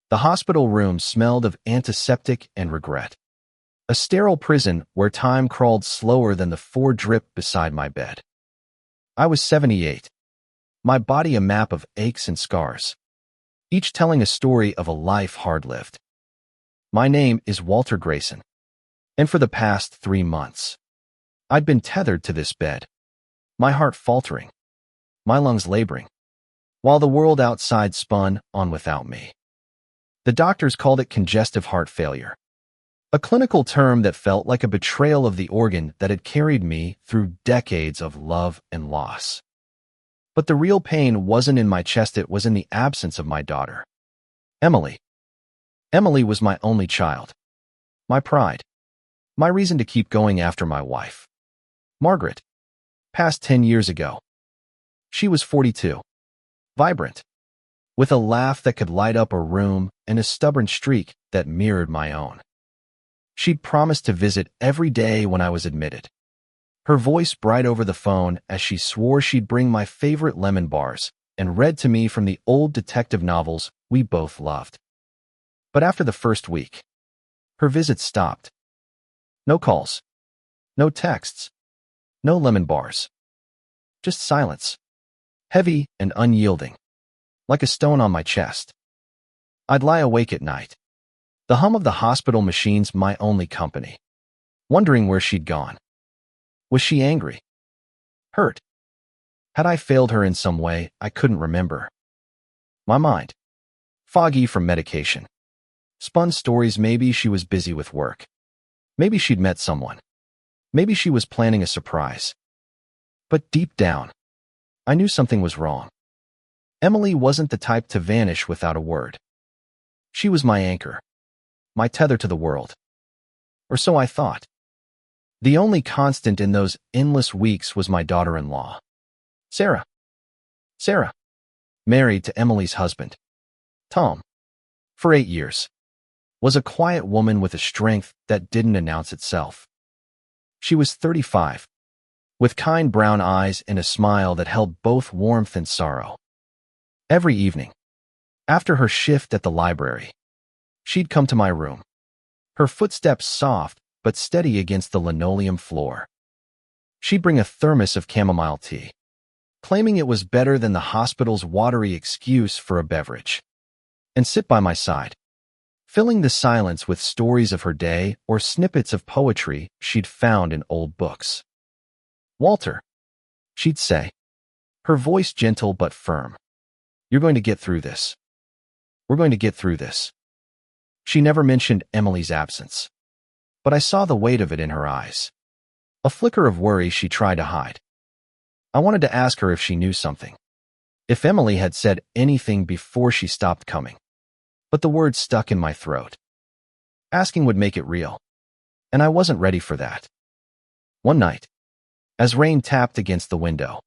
The hospital room smelled of antiseptic and regret. A sterile prison where time crawled slower than the 4-drip beside my bed. I was 78. My body a map of aches and scars, each telling a story of a life hard-lived. My name is Walter Grayson, and for the past 3 months, I'd been tethered to this bed, my heart faltering, my lungs laboring, while the world outside spun on without me. The doctors called it congestive heart failure, a clinical term that felt like a betrayal of the organ that had carried me through decades of love and loss. But the real pain wasn't in my chest, it was in the absence of my daughter, Emily. Emily was my only child, my pride, my reason to keep going after my wife, Margaret, passed 10 years ago. She was 42, vibrant, with a laugh that could light up a room and a stubborn streak that mirrored my own. She'd promised to visit every day when I was admitted, her voice bright over the phone as she swore she'd bring my favorite lemon bars and read to me from the old detective novels we both loved. But after the first week, her visits stopped. No calls, no texts, no lemon bars. Just silence, heavy and unyielding, like a stone on my chest. I'd lie awake at night, the hum of the hospital machines my only company, wondering where she'd gone. Was she angry? Hurt? Had I failed her in some way I couldn't remember? My mind, foggy from medication, spun stories. Maybe she was busy with work. Maybe she'd met someone. Maybe she was planning a surprise. But deep down, I knew something was wrong. Emily wasn't the type to vanish without a word. She was my anchor, my tether to the world. Or so I thought. The only constant in those endless weeks was my daughter-in-law, Sarah. Sarah, married to Emily's husband, Tom, for 8 years, was a quiet woman with a strength that didn't announce itself. She was 35, with kind brown eyes and a smile that held both warmth and sorrow. Every evening, after her shift at the library, she'd come to my room, her footsteps soft but steady against the linoleum floor. She'd bring a thermos of chamomile tea, claiming it was better than the hospital's watery excuse for a beverage, and sit by my side, filling the silence with stories of her day or snippets of poetry she'd found in old books. "Walter," she'd say, her voice gentle but firm, "you're going to get through this. We're going to get through this." She never mentioned Emily's absence, but I saw the weight of it in her eyes, a flicker of worry she tried to hide. I wanted to ask her if she knew something, if Emily had said anything before she stopped coming, but the words stuck in my throat. Asking would make it real, and I wasn't ready for that. One night, as rain tapped against the window,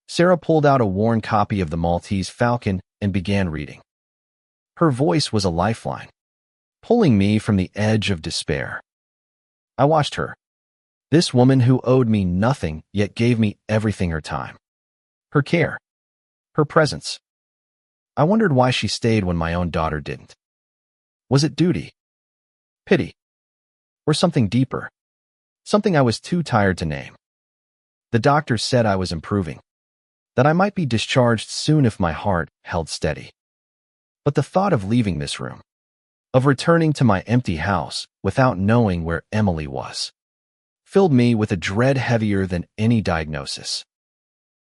Sarah pulled out a worn copy of the Maltese Falcon and began reading. Her voice was a lifeline, pulling me from the edge of despair. I watched her, this woman who owed me nothing yet gave me everything: her time, her care, her presence. I wondered why she stayed when my own daughter didn't. Was it duty, pity, or something deeper, something I was too tired to name? The doctor said I was improving, that I might be discharged soon if my heart held steady. But the thought of leaving this room, of returning to my empty house without knowing where Emily was, filled me with a dread heavier than any diagnosis.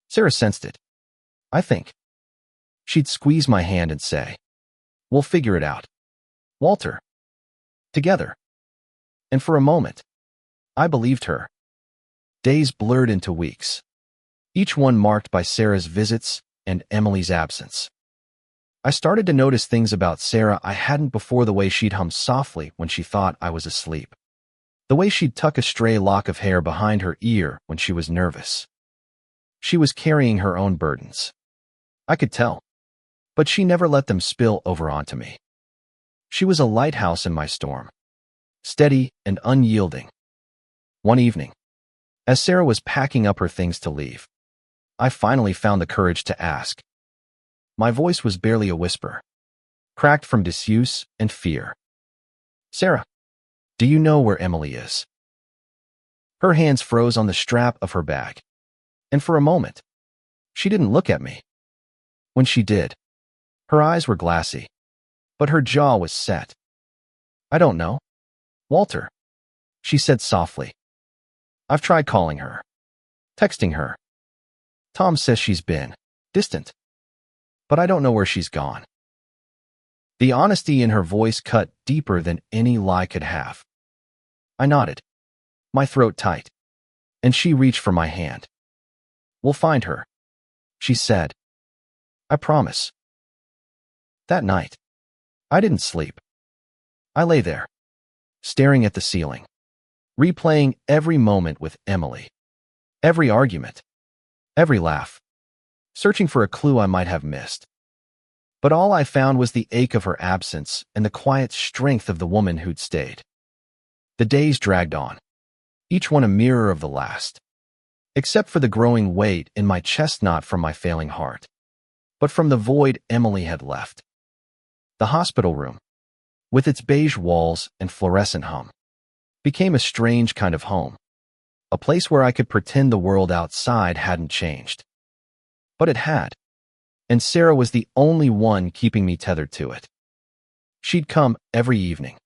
Sarah sensed it, I think. She'd squeeze my hand and say, "We'll figure it out, Walter. Together." And for a moment, I believed her. Days blurred into weeks, each one marked by Sarah's visits and Emily's absence. I started to notice things about Sarah I hadn't before: the way she'd hum softly when she thought I was asleep, the way she'd tuck a stray lock of hair behind her ear when she was nervous. She was carrying her own burdens, I could tell, but she never let them spill over onto me. She was a lighthouse in my storm, steady and unyielding. One evening, as Sarah was packing up her things to leave, I finally found the courage to ask. My voice was barely a whisper, cracked from disuse and fear. "Sarah, do you know where Emily is?" Her hands froze on the strap of her bag, and for a moment, she didn't look at me. When she did, her eyes were glassy, but her jaw was set. "I don't know, Walter," she said softly. "I've tried calling her, texting her. Tom says she's been distant, but I don't know where she's gone." The honesty in her voice cut deeper than any lie could have. I nodded, my throat tight, and she reached for my hand. "We'll find her," she said. "I promise." That night, I didn't sleep. I lay there, staring at the ceiling, replaying every moment with Emily, every argument, every laugh, searching for a clue I might have missed. But all I found was the ache of her absence and the quiet strength of the woman who'd stayed. The days dragged on, each one a mirror of the last, except for the growing weight in my chest, not from my failing heart, but from the void Emily had left. The hospital room, with its beige walls and fluorescent hum, became a strange kind of home, a place where I could pretend the world outside hadn't changed. But it had, and Sarah was the only one keeping me tethered to it. She'd come every evening,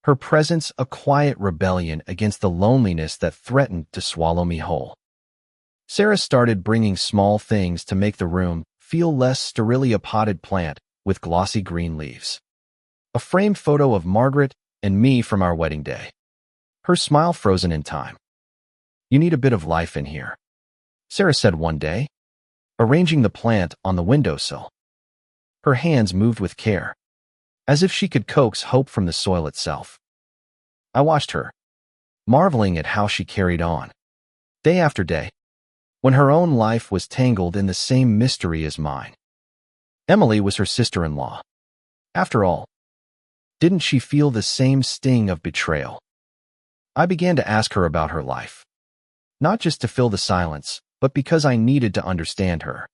her presence a quiet rebellion against the loneliness that threatened to swallow me whole. Sarah started bringing small things to make the room feel less sterilely: a potted plant with glossy green leaves, a framed photo of Margaret and me from our wedding day, her smile frozen in time. "You need a bit of life in here," Sarah said one day, arranging the plant on the windowsill. Her hands moved with care, as if she could coax hope from the soil itself. I watched her, marveling at how she carried on, day after day, when her own life was tangled in the same mystery as mine. Emily was her sister-in-law. After all, didn't she feel the same sting of betrayal? I began to ask her about her life, not just to fill the silence, but because I needed to understand her.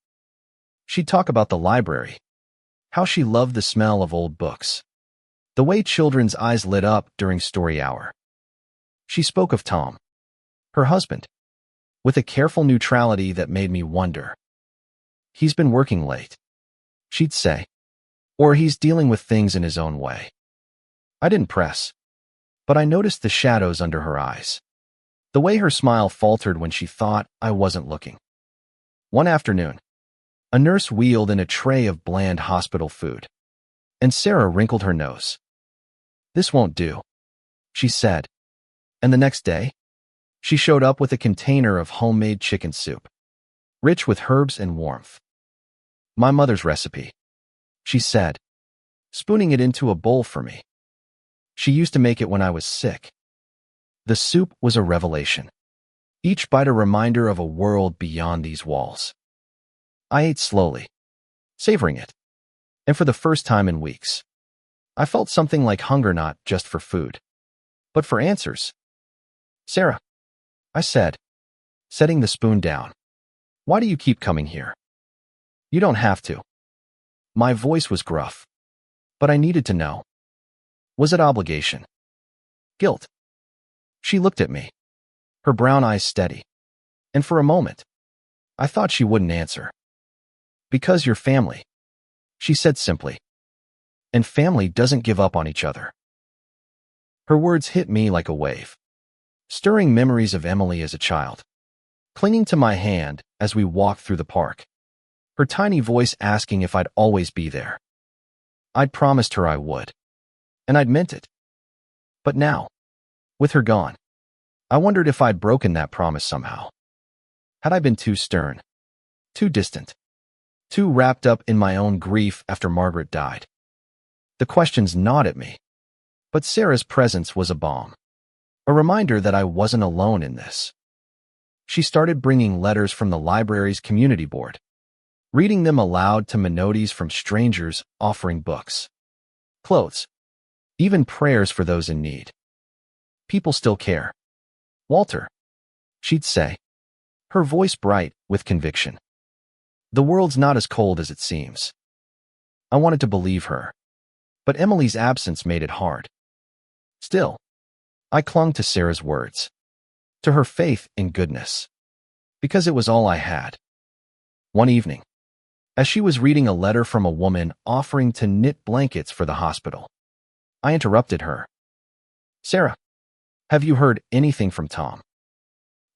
She'd talk about the library, how she loved the smell of old books, the way children's eyes lit up during story hour. She spoke of Tom, her husband, with a careful neutrality that made me wonder. "He's been working late," she'd say, "or he's dealing with things in his own way." I didn't press, but I noticed the shadows under her eyes, the way her smile faltered when she thought I wasn't looking. One afternoon, a nurse wheeled in a tray of bland hospital food, and Sarah wrinkled her nose. "This won't do," she said, and the next day, she showed up with a container of homemade chicken soup, rich with herbs and warmth. "My mother's recipe," she said, spooning it into a bowl for me. "She used to make it when I was sick." The soup was a revelation, each bite a reminder of a world beyond these walls. I ate slowly, savoring it, and for the first time in weeks, I felt something like hunger, not just for food, but for answers. "Sarah," I said, setting the spoon down, "why do you keep coming here? You don't have to." My voice was gruff, but I needed to know. Was it obligation? Guilt? She looked at me, her brown eyes steady, and for a moment, I thought she wouldn't answer. "Because you're family," she said simply, "and family doesn't give up on each other." Her words hit me like a wave, stirring memories of Emily as a child, clinging to my hand as we walked through the park, her tiny voice asking if I'd always be there. I'd promised her I would, and I'd meant it. But now, with her gone, I wondered if I'd broken that promise somehow. Had I been too stern, too distant, too wrapped up in my own grief after Margaret died? The questions gnawed at me, but Sarah's presence was a balm, a reminder that I wasn't alone in this. She started bringing letters from the library's community board, reading them aloud to Menottes from strangers, offering books, clothes, even prayers for those in need. "People still care, Walter," she'd say, her voice bright with conviction. "The world's not as cold as it seems." I wanted to believe her, But Emily's absence made it hard. Still, I clung to Sarah's words, to her faith in goodness, because it was all I had. One evening, as she was reading a letter from a woman offering to knit blankets for the hospital, I interrupted her. "Sarah, have you heard anything from Tom?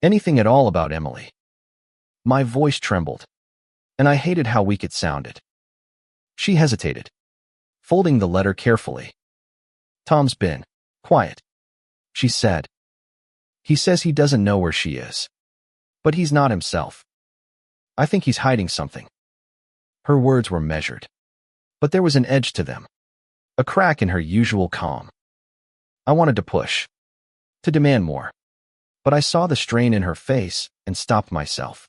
Anything at all about Emily?" My voice trembled, and I hated how weak it sounded. She hesitated, folding the letter carefully. "Tom's been quiet," she said. "He says he doesn't know where she is, but he's not himself. I think he's hiding something." Her words were measured, but there was an edge to them, a crack in her usual calm. I wanted to push, to demand more, but I saw the strain in her face and stopped myself.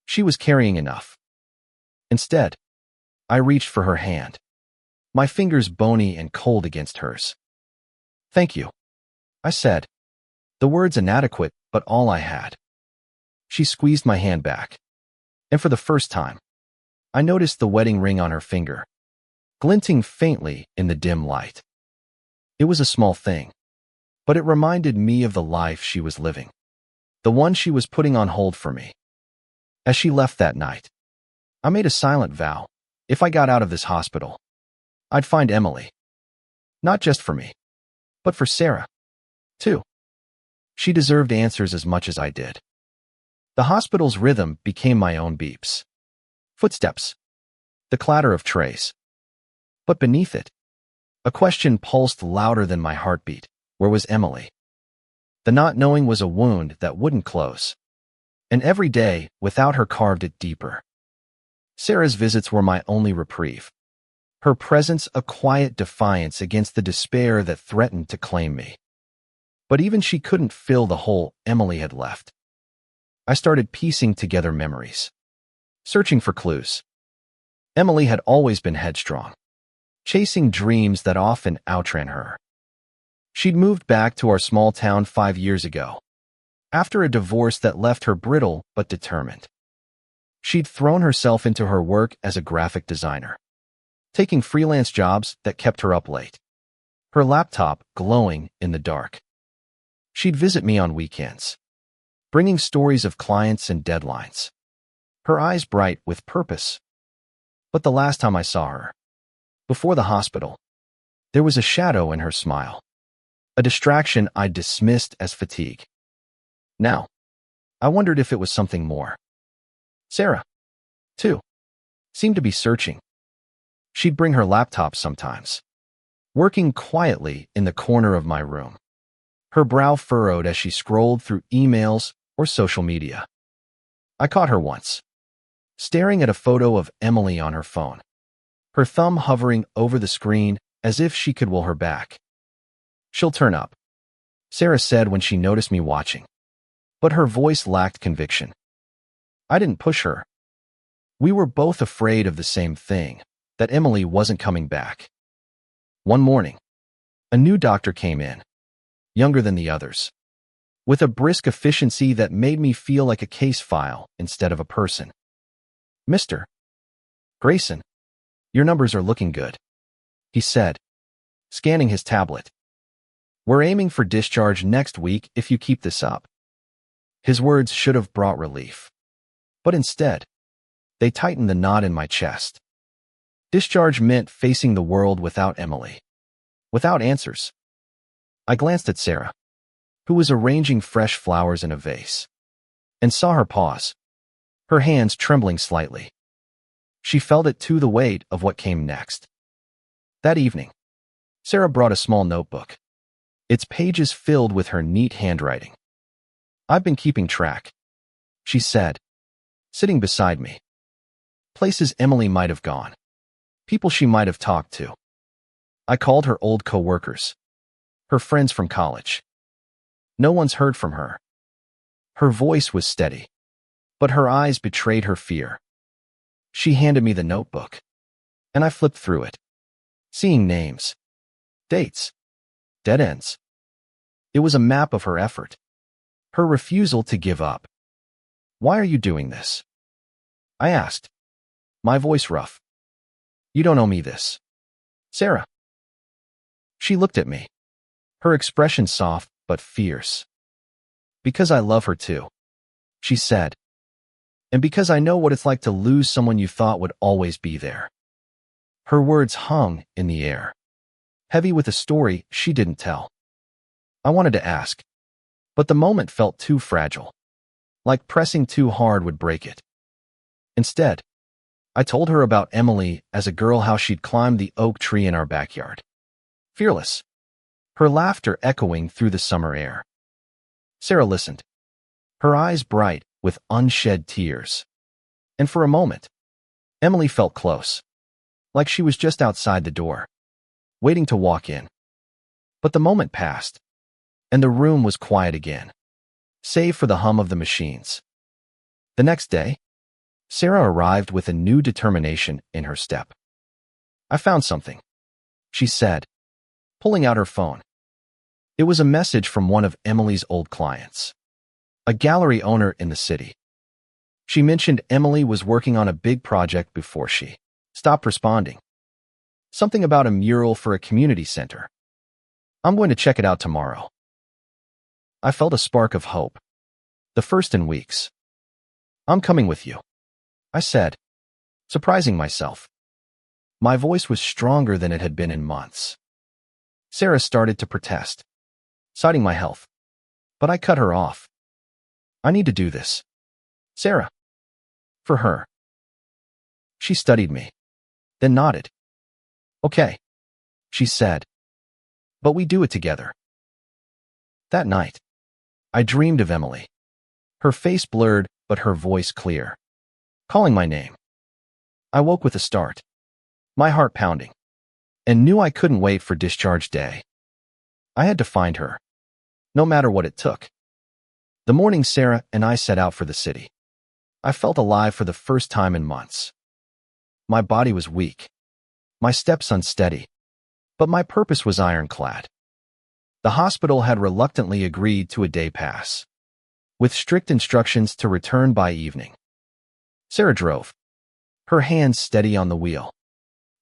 She was carrying enough. Instead, I reached for her hand, my fingers bony and cold against hers. "Thank you," I said, the words inadequate but all I had. She squeezed my hand back, and for the first time, I noticed the wedding ring on her finger, glinting faintly in the dim light. It was a small thing, but it reminded me of the life she was living, the one she was putting on hold for me. As she left that night, I made a silent vow: if I got out of this hospital, I'd find Emily. Not just for me, but for Sarah, too. She deserved answers as much as I did. The hospital's rhythm became my own beeps. Footsteps, the clatter of trays. But beneath it, a question pulsed louder than my heartbeat. Where was Emily? The not knowing was a wound that wouldn't close, and every day without her carved it deeper. Sarah's visits were my only reprieve, her presence a quiet defiance against the despair that threatened to claim me. But even she couldn't fill the hole Emily had left. I started piecing together memories, searching for clues. Emily had always been headstrong, chasing dreams that often outran her. She'd moved back to our small town 5 years ago, after a divorce that left her brittle but determined. She'd thrown herself into her work as a graphic designer, taking freelance jobs that kept her up late, her laptop glowing in the dark. She'd visit me on weekends, bringing stories of clients and deadlines, her eyes bright with purpose. But the last time I saw her, before the hospital, there was a shadow in her smile, a distraction I dismissed as fatigue. Now, I wondered if it was something more. Sarah, too, seemed to be searching. She'd bring her laptop sometimes, working quietly in the corner of my room, her brow furrowed as she scrolled through emails or social media. I caught her once, staring at a photo of Emily on her phone, her thumb hovering over the screen as if she could will her back. "She'll turn up," Sarah said when she noticed me watching, but her voice lacked conviction. I didn't push her. We were both afraid of the same thing, that Emily wasn't coming back. One morning, a new doctor came in, younger than the others, with a brisk efficiency that made me feel like a case file instead of a person. "Mr. Grayson, your numbers are looking good," he said, scanning his tablet. "We're aiming for discharge next week if you keep this up." His words should have brought relief, but instead, they tightened the knot in my chest. Discharge meant facing the world without Emily, without answers. I glanced at Sarah, who was arranging fresh flowers in a vase, and saw her pause, her hands trembling slightly. She felt it too, the weight of what came next. That evening, Sarah brought a small notebook, its pages filled with her neat handwriting. "I've been keeping track," she said, sitting beside me. "Places Emily might have gone, people she might have talked to." I called her old co-workers, her friends from college. No one's heard from her. Her voice was steady, but her eyes betrayed her fear. She handed me the notebook, and I flipped through it, seeing names, dates, dead ends. It was a map of her effort, her refusal to give up. "Why are you doing this?" I asked, my voice rough. "You don't owe me this, Sarah," She looked at me, her expression soft but fierce. "Because I love her too," she said. "And because I know what it's like to lose someone you thought would always be there." Her words hung in the air, heavy with a story she didn't tell. I wanted to ask, but the moment felt too fragile, like pressing too hard would break it. Instead, I told her about Emily as a girl, how she'd climbed the oak tree in our backyard, fearless, her laughter echoing through the summer air. Sarah listened, her eyes bright with unshed tears. And for a moment, Emily felt close, like she was just outside the door, waiting to walk in. But the moment passed, and the room was quiet again, save for the hum of the machines. The next day, Sarah arrived with a new determination in her step. "I found something," she said, pulling out her phone. It was a message from one of Emily's old clients, a gallery owner in the city. She mentioned Emily was working on a big project before she stopped responding. Something about a mural for a community center. "I'm going to check it out tomorrow." I felt a spark of hope, the first in weeks. "I'm coming with you," I said, surprising myself. My voice was stronger than it had been in months. Sarah started to protest, citing my health, but I cut her off. "I need to do this, Sarah. For her." She studied me, then nodded. "Okay," she said, "but we do it together." That night, I dreamed of Emily, her face blurred but her voice clear, calling my name. I woke with a start, my heart pounding, and knew I couldn't wait for discharge day. I had to find her, no matter what it took. The morning Sarah and I set out for the city, I felt alive for the first time in months. My body was weak, my steps unsteady, but my purpose was ironclad. The hospital had reluctantly agreed to a day pass, with strict instructions to return by evening. Sarah drove, her hands steady on the wheel,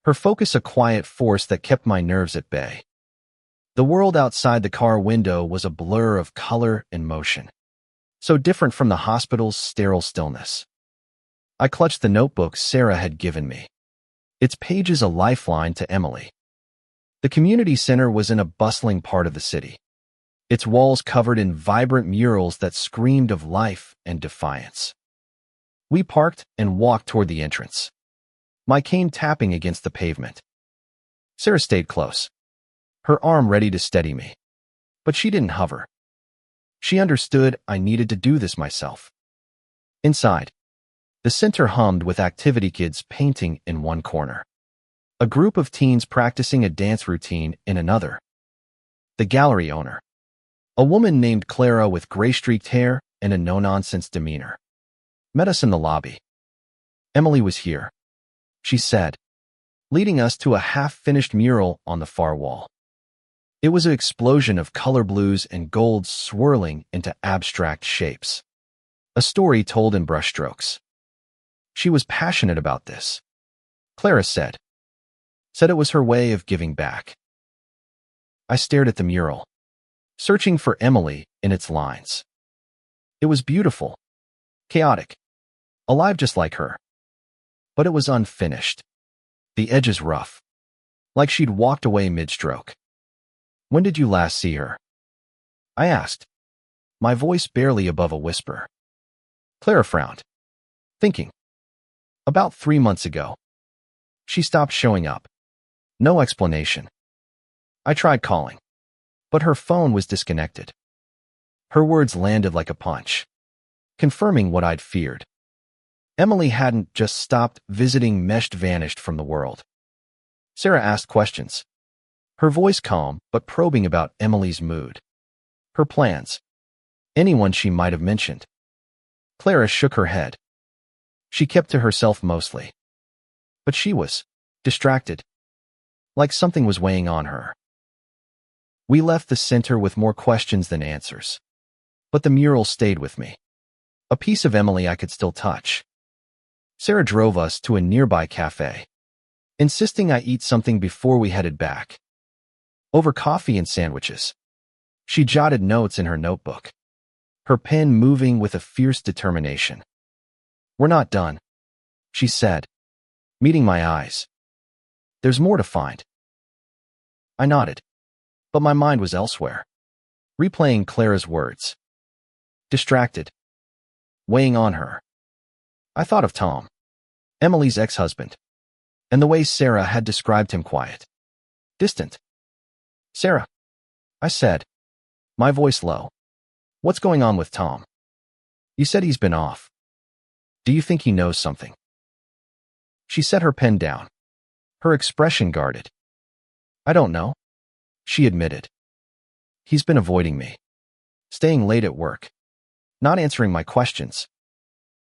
her focus a quiet force that kept my nerves at bay. The world outside the car window was a blur of color and motion, so different from the hospital's sterile stillness. I clutched the notebook Sarah had given me, its pages a lifeline to Emily. The community center was in a bustling part of the city, its walls covered in vibrant murals that screamed of life and defiance. We parked and walked toward the entrance, my cane tapping against the pavement. Sarah stayed close, her arm ready to steady me, but she didn't hover. She understood I needed to do this myself. Inside, the center hummed with activity kids painting in one corner, a group of teens practicing a dance routine in another. The gallery owner, a woman named Clara with gray-streaked hair and a no-nonsense demeanor, met us in the lobby. "Emily was here," she said, leading us to a half-finished mural on the far wall. It was an explosion of color blues and golds swirling into abstract shapes, a story told in brushstrokes. She was passionate about this, Clara said it was her way of giving back. I stared at the mural, searching for Emily in its lines. It was beautiful, chaotic, alive just like her. But it was unfinished, the edges rough, like she'd walked away mid-stroke. "When did you last see her?" I asked, my voice barely above a whisper. Clara frowned, thinking. "About 3 months ago. She stopped showing up. No explanation. I tried calling, but her phone was disconnected." Her words landed like a punch, confirming what I'd feared. Emily hadn't just stopped visiting, vanished from the world. Sarah asked questions, her voice calm but probing about Emily's mood, her plans, anyone she might have mentioned. Clara shook her head. She kept to herself mostly, but she was distracted, like something was weighing on her. We left the center with more questions than answers, but the mural stayed with me, a piece of Emily I could still touch. Sarah drove us to a nearby cafe, insisting I eat something before we headed back. over coffee and sandwiches. She jotted notes in her notebook, her pen moving with a fierce determination. "We're not done," she said, meeting my eyes. "There's more to find." I nodded, but my mind was elsewhere, replaying Clara's words. Distracted, weighing on her. I thought of Tom, Emily's ex-husband, and the way Sarah had described him: quiet, distant. "Sarah," I said, my voice low, "what's going on with Tom? You said he's been off. Do you think he knows something?" She set her pen down, her expression guarded. "I don't know," she admitted. "He's been avoiding me, staying late at work, not answering my questions.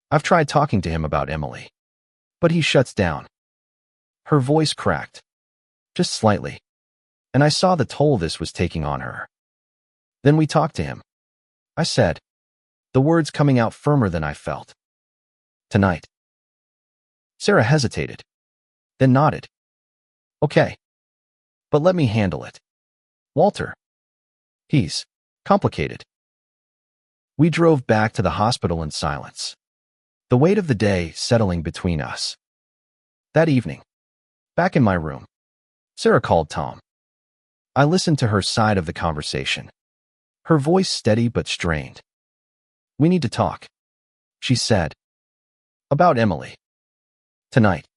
I've tried talking to him about Emily, but he shuts down." Her voice cracked, just slightly, and I saw the toll this was taking on her. "Then we talked to him," I said, the words coming out firmer than I felt. "Tonight." Sarah hesitated, then nodded. "Okay, but let me handle it. Walter, he's complicated." We drove back to the hospital in silence, the weight of the day settling between us. That evening, back in my room, Sarah called Tom. I listened to her side of the conversation, her voice steady but strained. "We need to talk," she said. "About Emily. Tonight."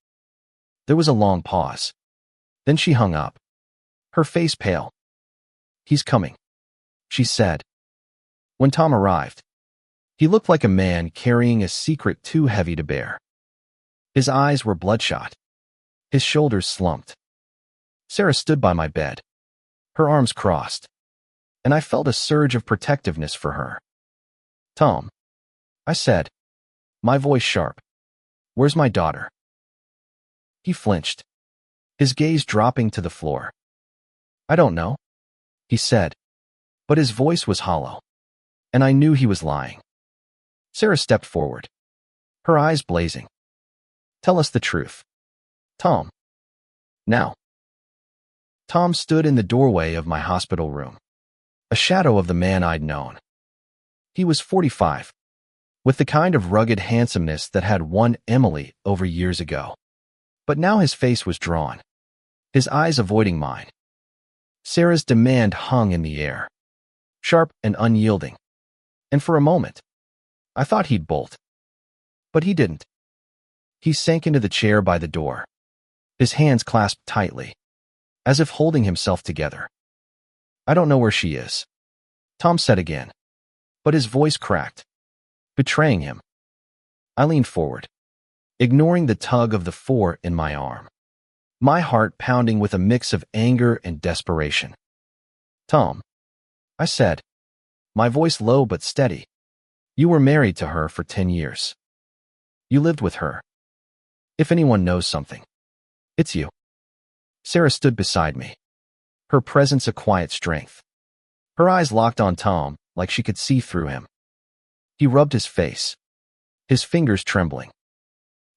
There was a long pause. Then she hung up, her face pale. "He's coming," she said. When Tom arrived, he looked like a man carrying a secret too heavy to bear. His eyes were bloodshot, his shoulders slumped. Sarah stood by my bed, her arms crossed, and I felt a surge of protectiveness for her. "Tom," I said, my voice sharp, "where's my daughter?" He flinched, his gaze dropping to the floor. "I don't know," he said, but his voice was hollow, and I knew he was lying. Sarah stepped forward, her eyes blazing. "Tell us the truth, Tom. Now." Tom stood in the doorway of my hospital room, a shadow of the man I'd known. He was 45, with the kind of rugged handsomeness that had won Emily over years ago. But now his face was drawn, his eyes avoiding mine. Sarah's demand hung in the air, sharp and unyielding, and for a moment, I thought he'd bolt. But he didn't. He sank into the chair by the door, his hands clasped tightly, as if holding himself together. "I don't know where she is," Tom said again, but his voice cracked, betraying him. I leaned forward, ignoring the tug of the four in my arm, my heart pounding with a mix of anger and desperation. "Tom," I said, my voice low but steady, "you were married to her for 10 years. You lived with her. If anyone knows something, it's you." Sarah stood beside me, her presence a quiet strength. Her eyes locked on Tom like she could see through him. He rubbed his face, his fingers trembling.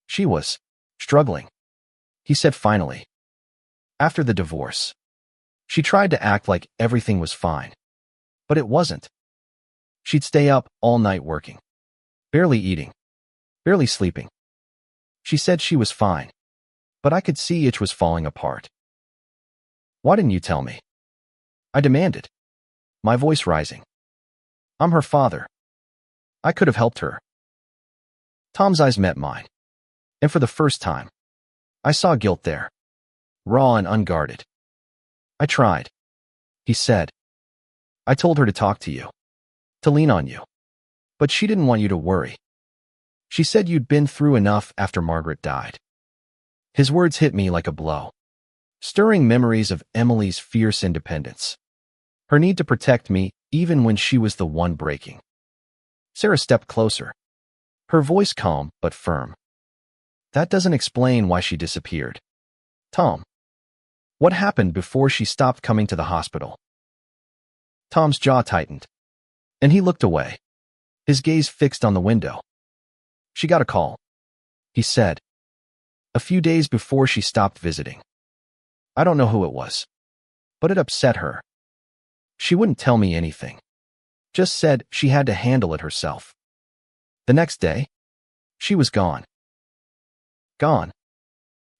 "She was struggling," he said finally. "After the divorce, she tried to act like everything was fine, but it wasn't. She'd stay up all night working, barely eating, barely sleeping. She said she was fine, but I could see it was falling apart." "Why didn't you tell me?" I demanded, my voice rising. "I'm her father. I could have helped her." Tom's eyes met mine, and for the first time, I saw guilt there, raw and unguarded. "I tried," he said. "I told her to talk to you, to lean on you, but she didn't want you to worry. She said you'd been through enough after Margaret died." His words hit me like a blow, stirring memories of Emily's fierce independence, her need to protect me even when she was the one breaking. Sarah stepped closer, her voice calm but firm. "That doesn't explain why she disappeared. Tom, what happened before she stopped coming to the hospital?" Tom's jaw tightened, and he looked away, his gaze fixed on the window. "She got a call," he said, "a few days before she stopped visiting. I don't know who it was, but it upset her. She wouldn't tell me anything, just said she had to handle it herself. The next day, she was gone. Gone.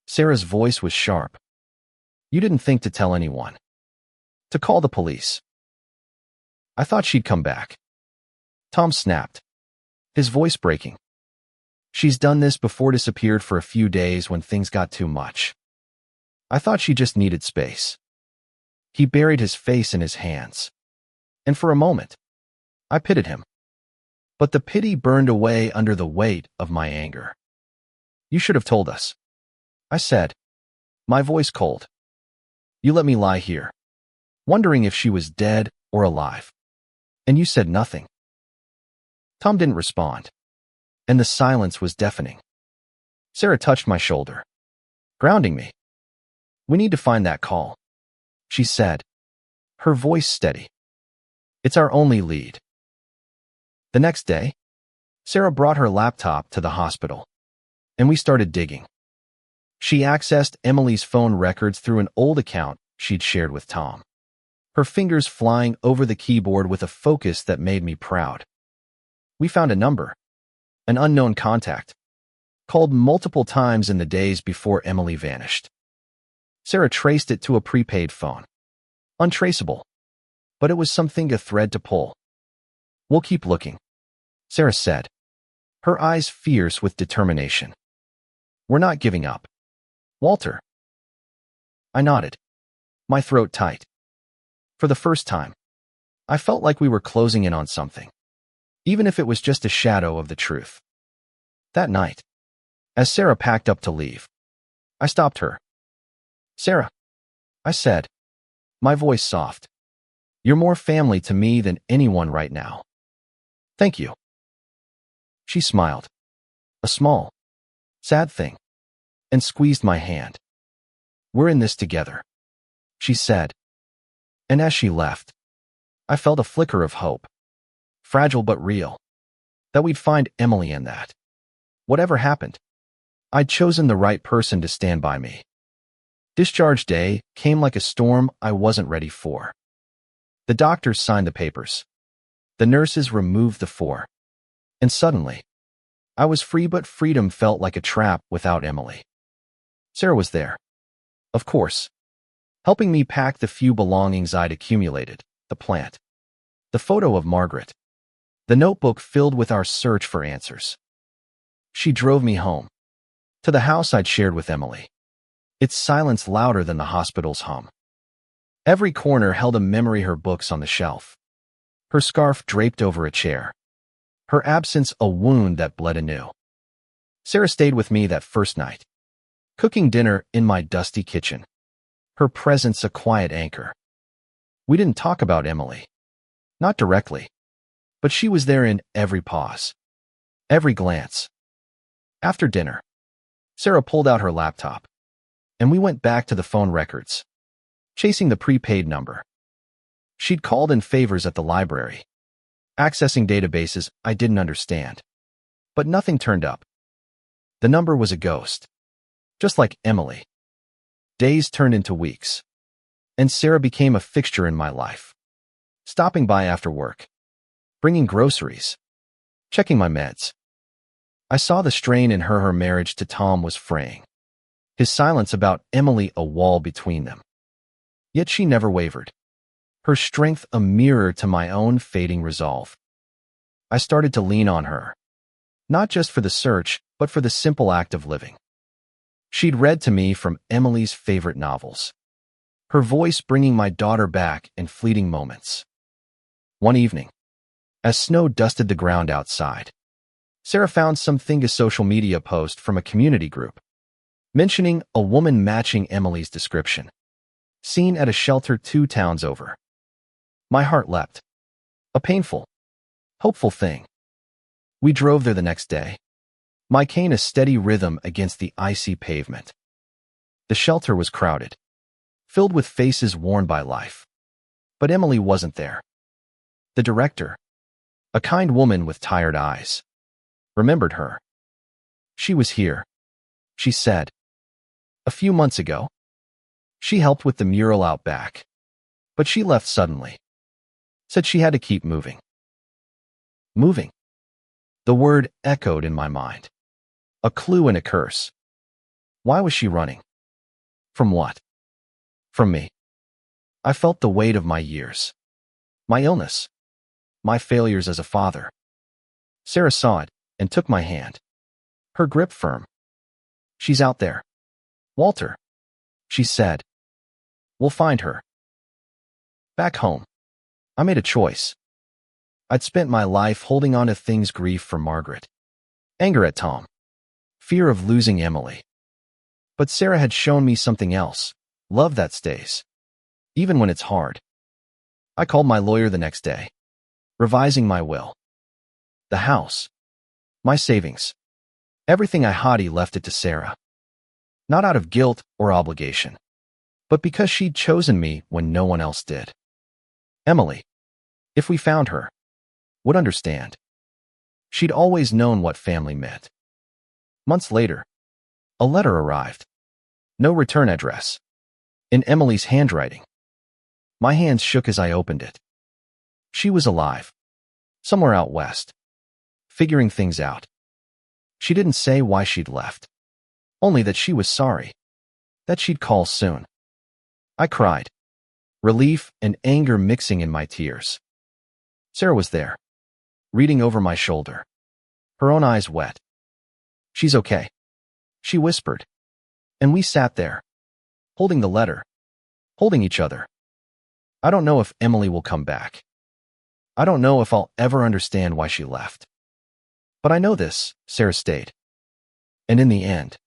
Sarah's voice was sharp. You didn't think to tell anyone. To call the police. I thought she'd come back. Tom snapped, his voice breaking. She's done this before, disappeared for a few days when things got too much. I thought she just needed space. He buried his face in his hands. And for a moment, I pitied him. But the pity burned away under the weight of my anger. You should have told us, I said, my voice cold. You let me lie here, wondering if she was dead or alive. And you said nothing. Tom didn't respond, and the silence was deafening. Sarah touched my shoulder, grounding me. We need to find that call, she said, her voice steady. It's our only lead. The next day, Sarah brought her laptop to the hospital, and we started digging. She accessed Emily's phone records through an old account she'd shared with Tom, her fingers flying over the keyboard with a focus that made me proud. We found a number, an unknown contact, called multiple times in the days before Emily vanished. Sarah traced it to a prepaid phone. Untraceable, but it was something, a thread to pull. We'll keep looking, Sarah said, her eyes fierce with determination. We're not giving up. Walter. I nodded, my throat tight. For the first time, I felt like we were closing in on something, even if it was just a shadow of the truth. That night, as Sarah packed up to leave, I stopped her. Sarah, I said, my voice soft. You're more family to me than anyone right now. Thank you. She smiled, a small, sad thing, and squeezed my hand. We're in this together, she said. And as she left, I felt a flicker of hope, fragile but real, that we'd find Emily and that, whatever happened, I'd chosen the right person to stand by me. Discharge day came like a storm I wasn't ready for. The doctors signed the papers. The nurses removed the four. And suddenly, I was free, but freedom felt like a trap without Emily. Sarah was there, of course, helping me pack the few belongings I'd accumulated, the plant, the photo of Margaret, the notebook filled with our search for answers. She drove me home, to the house I'd shared with Emily, its silence louder than the hospital's hum. Every corner held a memory, her books on the shelf, her scarf draped over a chair, her absence a wound that bled anew. Sarah stayed with me that first night, cooking dinner in my dusty kitchen, her presence a quiet anchor. We didn't talk about Emily, not directly, but she was there in every pause, every glance. After dinner, Sarah pulled out her laptop, and we went back to the phone records, chasing the prepaid number. She'd called in favors at the library, accessing databases I didn't understand, but nothing turned up. The number was a ghost, just like Emily. Days turned into weeks, and Sarah became a fixture in my life, stopping by after work, bringing groceries, checking my meds. I saw the strain in her marriage to Tom was fraying, his silence about Emily a wall between them. Yet she never wavered, her strength a mirror to my own fading resolve. I started to lean on her, not just for the search, but for the simple act of living. She'd read to me from Emily's favorite novels, her voice bringing my daughter back in fleeting moments. One evening, as snow dusted the ground outside, Sarah found something, a social media post from a community group, mentioning a woman matching Emily's description, seen at a shelter 2 towns over. My heart leapt. A painful, hopeful thing. We drove there the next day, my cane a steady rhythm against the icy pavement. The shelter was crowded, filled with faces worn by life. But Emily wasn't there. The director, a kind woman with tired eyes, remembered her. She was here, she said. A few months ago, she helped with the mural out back, But she left suddenly. Said she had to keep moving. Moving. The word echoed in my mind. A clue and a curse. Why was she running? From what? From me. I felt the weight of my years. My illness. My failures as a father. Sarah saw it and took my hand. Her grip firm. She's out there. Walter. She said. We'll find her. Back home. I made a choice. I'd spent my life holding on to things: grief for Margaret, anger at Tom, fear of losing Emily. But Sarah had shown me something else, love that stays, even when it's hard. I called my lawyer the next day, revising my will. The house, my savings, everything I had left it to Sarah. Not out of guilt or obligation, but because she'd chosen me when no one else did. Emily, if we found her, would understand. She'd always known what family meant. Months later, a letter arrived. No return address. In Emily's handwriting. My hands shook as I opened it. She was alive. Somewhere out west. Figuring things out. She didn't say why she'd left. Only that she was sorry. That she'd call soon. I cried. Relief and anger mixing in my tears. Sarah was there, reading over my shoulder. Her own eyes wet. She's okay, she whispered. And we sat there, holding the letter, holding each other. I don't know if Emily will come back. I don't know if I'll ever understand why she left. But I know this: Sarah stayed. And in the end,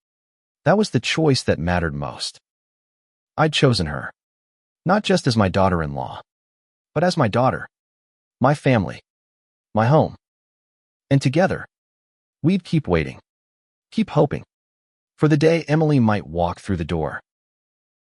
that was the choice that mattered most. I'd chosen her, not just as my daughter-in-law, but as my daughter, my family, my home. And together, we'd keep waiting, keep hoping, for the day Emily might walk through the door.